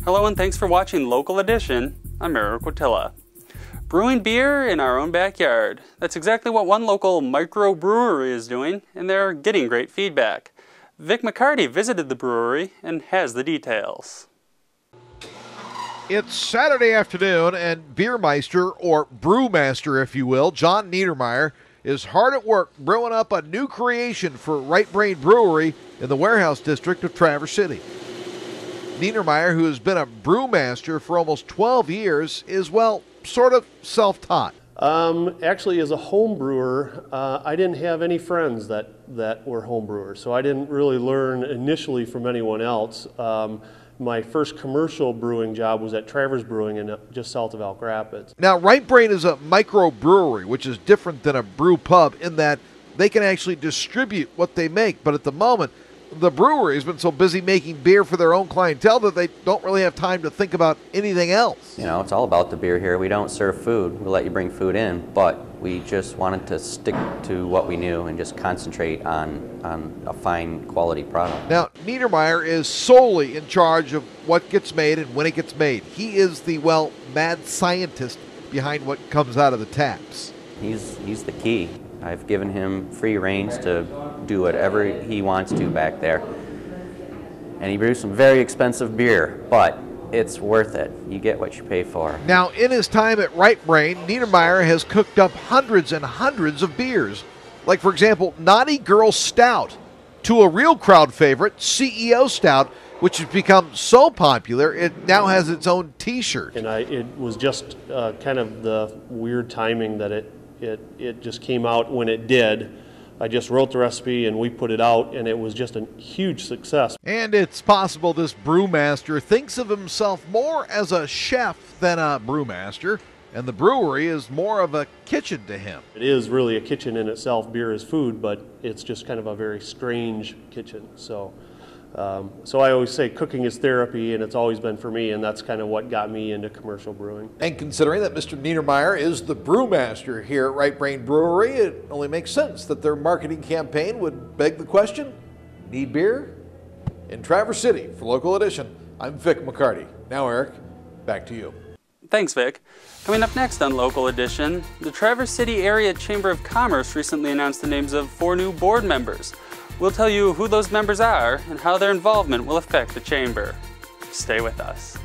Hello and thanks for watching Local Edition. I'm Eric Watilla. Brewing beer in our own backyard. That's exactly what one local microbrewery is doing, and they're getting great feedback. Vic McCarty visited the brewery and has the details. It's Saturday afternoon, and Beermeister, or Brewmaster if you will, John Niedermeyer, is hard at work brewing up a new creation for Right Brain Brewery in the Warehouse District of Traverse City. Niedermeyer, who has been a brewmaster for almost 12 years, is, well, sort of self-taught. Actually, as a home brewer, I didn't have any friends that were home brewers, so I didn't really learn initially from anyone else. My first commercial brewing job was at Traverse Brewing just south of Elk Rapids. Now, Right Brain is a microbrewery, which is different than a brew pub in that they can actually distribute what they make, but at the moment, the brewery has been so busy making beer for their own clientele that they don't really have time to think about anything else. You know, it's all about the beer here. We don't serve food. We let you bring food in, but we just wanted to stick to what we knew and just concentrate on a fine quality product. Now, Niedermeyer is solely in charge of what gets made and when it gets made. He is the, well, mad scientist behind what comes out of the taps. He's the key. I've given him free reins to do whatever he wants to back there. And he brews some very expensive beer, but it's worth it. You get what you pay for. Now, in his time at Right Brain, Niedermeyer has cooked up hundreds and hundreds of beers. Like, for example, Naughty Girl Stout, to a real crowd favorite, CEO Stout, which has become so popular, it now has its own t-shirt. And it was just kind of the weird timing that it just came out when it did. I just wrote the recipe and we put it out, and it was just a huge success. And it's possible this brewmaster thinks of himself more as a chef than a brewmaster, and the brewery is more of a kitchen to him. It is really a kitchen in itself. Beer is food, but it's just kind of a very strange kitchen. So I always say cooking is therapy, and it's always been for me, and that's kind of what got me into commercial brewing. And considering that Mr. Niedermeyer is the brewmaster here at Right Brain Brewery, it only makes sense that their marketing campaign would beg the question, need beer? In Traverse City, for Local Edition, I'm Vic McCarty. Now, Eric, back to you. Thanks, Vic. Coming up next on Local Edition, the Traverse City Area Chamber of Commerce recently announced the names of 4 new board members. We'll tell you who those members are and how their involvement will affect the chamber. Stay with us.